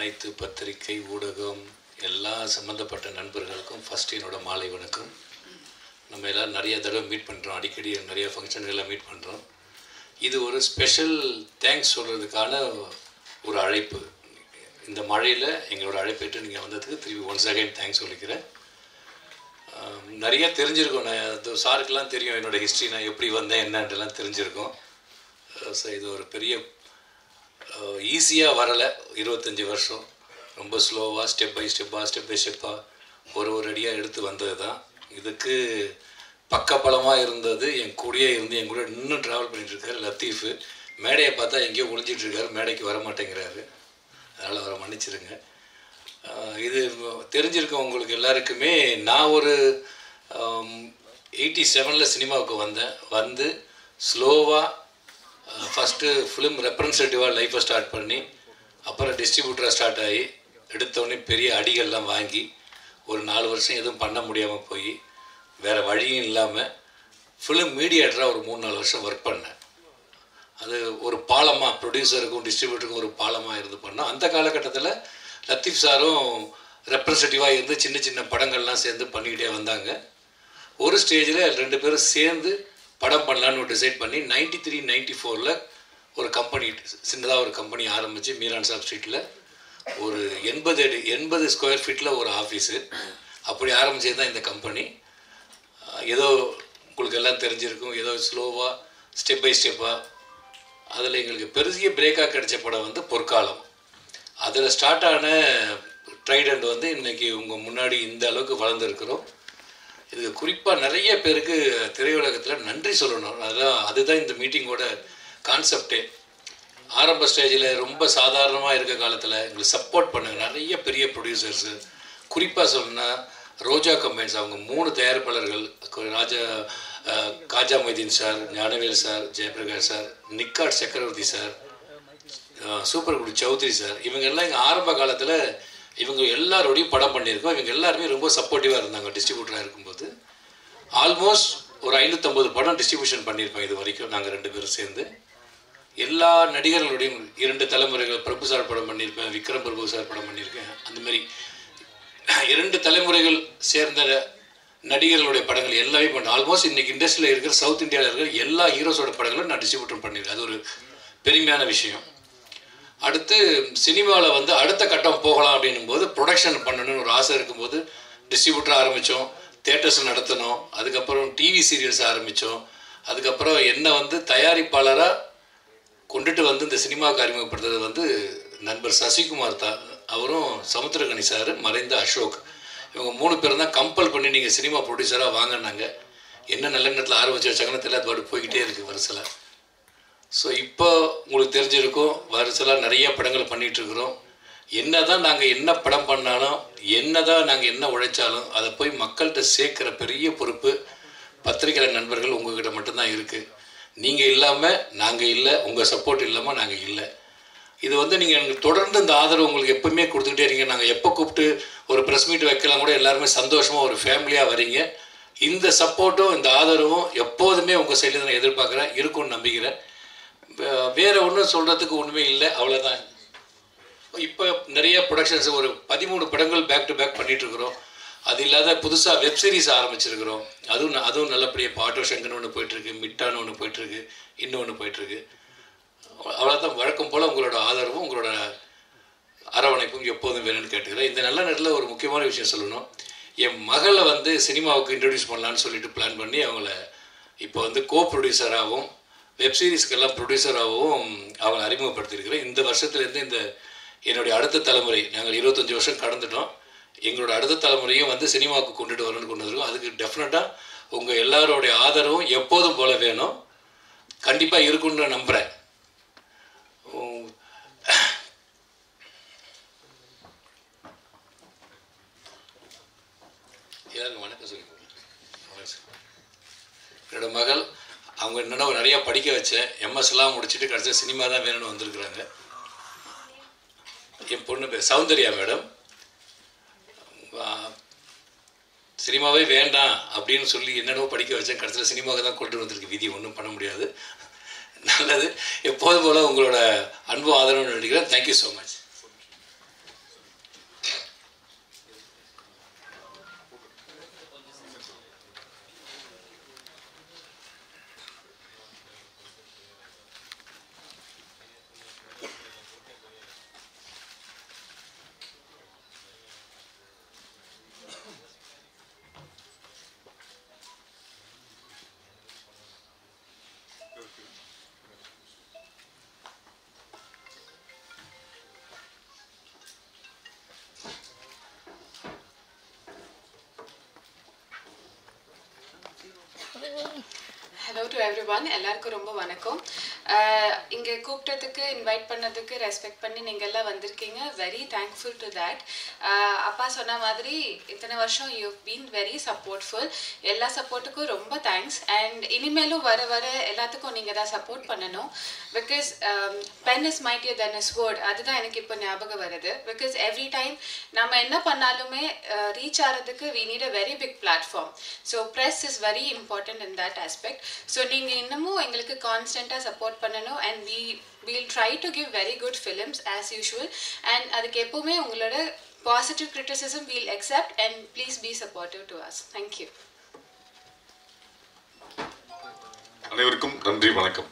அனைத்து பத்திரிகை ஊடகம் எல்லா சம்மந்தப்பட்ட நண்பர்களுக்கும் ஃபஸ்ட்டு என்னோட மாலை வணக்கம். நம்ம எல்லோரும் நிறைய தடவை மீட் பண்ணுறோம், அடிக்கடி நிறைய ஃபங்க்ஷன்கள்லாம் மீட் பண்ணுறோம். இது ஒரு ஸ்பெஷல் தேங்க்ஸ் சொல்கிறதுக்கான ஒரு அழைப்பு. இந்த மழையில் எங்களோட அழைப்பேற்று நீங்கள் வந்ததுக்கு திருப்பி ஒன்ஸ் அகைன் தேங்க்ஸ் சொல்லிக்கிறேன். நிறைய தெரிஞ்சிருக்கோம், நான் சாருக்கெல்லாம் தெரியும் என்னோடய ஹிஸ்ட்ரி, நான் எப்படி வந்தேன் என்னன்றலாம் தெரிஞ்சிருக்கோம். ஸோ இது ஒரு பெரிய ஈஸியாக வரலை. 25 வருஷம் ரொம்ப ஸ்லோவாக ஸ்டெப் பை ஸ்டெப்பாக ஒரு அடியாக எடுத்து வந்தது தான். இதுக்கு பக்கபலமாக இருந்தது என் கூடயே இருந்து என் கூட இன்னும் ட்ராவல் பண்ணிகிட்ருக்காரு லத்தீஃபு. மேடையை பார்த்தா எங்கேயோ ஒழிஞ்சிட்ருக்காரு, மேடைக்கு வர மாட்டேங்கிறாரு, அதனால் அவரை மன்னிச்சிருங்க. இது தெரிஞ்சிருக்கோம் உங்களுக்கு எல்லாருக்குமே. நான் ஒரு 87 சினிமாவுக்கு வந்து ஸ்லோவாக ஃபஸ்ட்டு ஃபிலிம் ரெப்ரசன்டேட்டிவாக லைஃப்பை ஸ்டார்ட் பண்ணி அப்புறம் டிஸ்ட்ரிபியூட்டராக ஸ்டார்ட் ஆகி எடுத்தோடனே பெரிய அடிகள்லாம் வாங்கி ஒரு 4 வருஷம் எதுவும் பண்ண முடியாமல் போய் வேறு வழியும் இல்லாமல் ஃபிலிம் மீடியேட்டராக ஒரு 3-4 வருஷம் ஒர்க் பண்ணேன். அது ஒரு பாலமாக ப்ரொடியூசருக்கும் டிஸ்ட்ரிபியூட்டருக்கும் ஒரு பாலமாக இருந்து பண்ணோம். அந்த காலகட்டத்தில் லத்தீஃப் சாரும் ரெப்ரசன்டேட்டிவாக இருந்து சின்ன சின்ன படங்கள்லாம் சேர்ந்து பண்ணிக்கிட்டே வந்தாங்க. ஒரு ஸ்டேஜில் 2 பேரும் சேர்ந்து படம் பண்ணலான்னு டிசைட் பண்ணி 93-94 ஒரு கம்பெனி, சின்னதாக ஒரு கம்பெனி ஆரம்பித்து மீரான் சாப் ஸ்ட்ரீட்டில் ஒரு 80 ஸ்கொயர் ஃபீட்டில் ஒரு ஆஃபீஸு. அப்படி ஆரம்பித்தது தான் இந்த கம்பெனி. ஏதோ உங்களுக்கு எல்லாம் தெரிஞ்சிருக்கும், ஏதோ ஸ்லோவாக ஸ்டெப் பை ஸ்டெப்பாக அதில் எங்களுக்கு பெரிய பிரேக்காக கிடைச்ச படம் வந்து பொற்காலம். அதில் ஸ்டார்ட் ஆன ட்ரைடண்ட் வந்து இன்றைக்கி உங்கள் முன்னாடி இந்த அளவுக்கு வளர்ந்துருக்கிறோம். இதுக்கு குறிப்பாக நிறைய பேருக்கு திரையுலகத்தில் நன்றி சொல்லணும். அதுதான் இந்த மீட்டிங்கோட கான்செப்டே. ஆரம்ப ஸ்டேஜில் ரொம்ப சாதாரணமாக இருக்க காலத்தில் எங்களுக்கு சப்போர்ட் பண்ணுங்க நிறைய பெரிய ப்ரொடியூசர்ஸு. குறிப்பாக சொல்லணும்னா ரோஜா கம்பைன்ஸ், அவங்க 3 தயாரிப்பாளர்கள், Khaja Moideen sir, Gnanavel sir, Jayaprakash sir, நிக்காட் சக்கரவர்த்தி சார், சூப்பர் குடி சௌத்ரி சார், இவங்க எல்லாம் எங்கள் ஆரம்ப காலத்தில் இவங்க எல்லாரோடையும் படம் பண்ணியிருக்கோம். இவங்க எல்லாருமே ரொம்ப சப்போர்ட்டிவாக இருந்தாங்க டிஸ்ட்ரிபியூட்டராக இருக்கும்போது. ஆல்மோஸ்ட் ஒரு 550 படம் டிஸ்ட்ரிபியூஷன் பண்ணியிருப்போம் இது வரைக்கும் நாங்கள் 2 பேரும் சேர்ந்து. எல்லா நடிகர்களுடையும் 2 தலைமுறைகள், பிரபு சார் படம் பண்ணியிருப்பேன், விக்ரம் பிரபு சார் படம் பண்ணியிருக்கேன். அந்தமாரி 2 தலைமுறைகள் சேர்ந்த நடிகர்களுடைய படங்கள் எல்லாமே பண்ணேன். ஆல்மோஸ்ட் இன்றைக்கி இண்டஸ்ட்ரியில் இருக்கிற சவுத் இந்தியாவில் இருக்கிற எல்லா ஹீரோஸோட படங்களும் நான் டிஸ்ட்ரிபியூட்டர் பண்ணியிருக்கேன். அது ஒரு பெருமையான விஷயம். அடுத்து சினிமாவில் வந்து அடுத்த கட்டம் போகலாம் அப்படின்னும் போது ப்ரொடக்ஷன் பண்ணணும்னு ஒரு ஆசை இருக்கும்போது டிஸ்ட்ரிபியூட்டர் ஆரம்பித்தோம், தேட்டர்ஸ் நடத்தினோம், அதுக்கப்புறம் டிவி சீரியல்ஸ் ஆரம்பித்தோம். அதுக்கப்புறம் என்னை வந்து தயாரிப்பாளராக கொண்டுட்டு வந்து இந்த சினிமாவுக்கு அறிமுகப்படுத்துறது வந்து நண்பர் சசிகுமார் தான். அவரும் சமுத்திரகனி சார், மறைந்த அசோக், இவங்க 3 பேரும் தான் கம்பல் பண்ணி நீங்கள் சினிமா ப்ரொடியூசராக வாங்கினாங்க. என்ன நல்ல நேரத்தில் ஆரம்பித்து வச்சாங்கன்னு தெரியல, அது போய்கிட்டே இருக்குது வரிசையில். ஸோ இப்போ உங்களுக்கு தெரிஞ்சிருக்கும், வரிசையில் நிறைய படங்கள் பண்ணிகிட்ருக்குறோம். என்ன தான் நாங்கள் என்ன படம் பண்ணாலும், நாங்கள் என்ன உழைச்சாலும் அதை போய் மக்கள்கிட்ட சேர்க்குற பெரிய பொறுப்பு பத்திரிகை நண்பர்கள் உங்கள்கிட்ட மட்டும்தான் இருக்குது. நீங்கள் இல்லாமல் நாங்கள் இல்லை, உங்கள் சப்போர்ட் இல்லாமல் நாங்கள் இல்லை. இது வந்து நீங்கள் எங்களுக்கு தொடர்ந்து இந்த ஆதரவு உங்களுக்கு எப்போவுமே கொடுத்துக்கிட்டே இருக்கீங்க. நாங்கள் எப்போ கூப்பிட்டு ஒரு ப்ரெஸ் மீட் வைக்கலாம் கூட எல்லாருமே சந்தோஷமாக ஒரு ஃபேமிலியாக வரீங்க. இந்த சப்போர்ட்டும் இந்த ஆதரவும் எப்போதுமே உங்கள் சைடில் நான் எதிர்பார்க்குறேன், இருக்கும்னு நம்பிக்கிறேன். வேறு ஒன்றும் சொல்கிறதுக்கு ஒன்றுமே இல்லை, அவ்வளோதான். இப்போ நிறைய ப்ரொடக்ஷன்ஸ் ஒரு 13 படங்கள் பேக் டு பேக் பண்ணிகிட்ருக்குறோம். அது இல்லாத புதுசாக வெப்சீரிஸ் ஆரம்பிச்சிருக்கிறோம். அதுவும் நல்லபடியாக இப்போ ஆட்டோ ஷங்கன் ஒன்று போயிட்டுருக்கு, மிட்டான்னு ஒன்று போயிட்டுருக்கு, இன்னொன்று போயிட்டுருக்கு. அவ்வளோதான். வழக்கம் போல் உங்களோட ஆதரவும் உங்களோட அரவணைப்பும் எப்போதும் வேணும்னு கேட்டுக்கிறேன். இந்த நல்ல நேரத்தில் ஒரு முக்கியமான விஷயம் சொல்லணும். என் மகளை வந்து சினிமாவுக்கு இன்ட்ரடியூஸ் பண்ணலான்னு சொல்லிட்டு பிளான் பண்ணி அவங்கள இப்போ வந்து கோ ப்ரொடியூசராகவும் வெப்சீரிஸ்க்கெல்லாம் ப்ரொடியூசராகவும் அவங்களை அறிமுகப்படுத்தியிருக்கிறேன். இந்த வருஷத்துலேருந்து என்னுடைய அடுத்த தலைமுறை, நாங்கள் 25 வருஷம் கடந்துட்டோம், எங்களோட அடுத்த தலைமுறையும் வந்து சினிமாவுக்கு கொண்டு வந்துருக்கோம். அதுக்கு டெஃபினட்டாக உங்கள் எல்லாரோடைய ஆதரவும் எப்போதும் போல வேணும், கண்டிப்பாக இருக்குன்னு நான் நம்புகிறேன். எல்லாருக்கும் வணக்கம் சொல்லி என்னோட மகள், அவங்க என்னென்னா நிறையா படிக்க வச்சேன், எம்எஸ்லாம் முடிச்சுட்டு கடைசியாக சினிமா தான் வேணும்னு வந்திருக்குறாங்க. என் பொண்ணு பேர் சௌந்தர்யா மேடம். சினிமாவே வேண்டாம் அப்படின்னு சொல்லி என்னென்னவோ படிக்க வச்சேன், கடைசியில் சினிமாவுக்கு தான் கொண்டு வந்திருக்கு. விதி ஒன்றும் பண்ண முடியாது. நல்லது. எப்போதும் போல் உங்களோட அன்பு ஆதரவு நினைக்கிறேன். Thank you so much. to everyone. எல்லாருக்கும் ரொம்ப வணக்கம். இங்கே கூப்பிட்டதுக்கு இன்வைட் பண்ணதுக்கு ரெஸ்பெக்ட் பண்ணி நீங்கள் எல்லாம் வந்திருக்கீங்க. Very thankful to that. அப்பா சொன்ன மாதிரி இத்தனை வருஷம் யூ பீன் வெரி சப்போர்ட்ஃபுல். எல்லா சப்போர்ட்டுக்கும் ரொம்ப தேங்க்ஸ். அண்ட் இனிமேலும் வர வர எல்லாத்துக்கும் நீங்கள் தான் சப்போர்ட் பண்ணணும். Because pen is mightier than sword. அதுதான் எனக்கு இப்போ ஞாபகம் வருது. பிகாஸ் எவ்ரி டைம் நம்ம என்ன பண்ணாலுமே ரீச் ஆகிறதுக்கு we need a very big platform. So press is very important in that aspect. So நீங்கள் இன்னமும் எங்களுக்கு கான்ஸ்டண்ட்டாக சப்போர்ட் பண்ணணும். And we'll try to give very good films as usual. And அதுக்கு எப்பவுமே உங்களோட positive criticism we'll accept, and please be supportive to us. Thank you. அனைவருக்கும் நன்றி, வணக்கம்.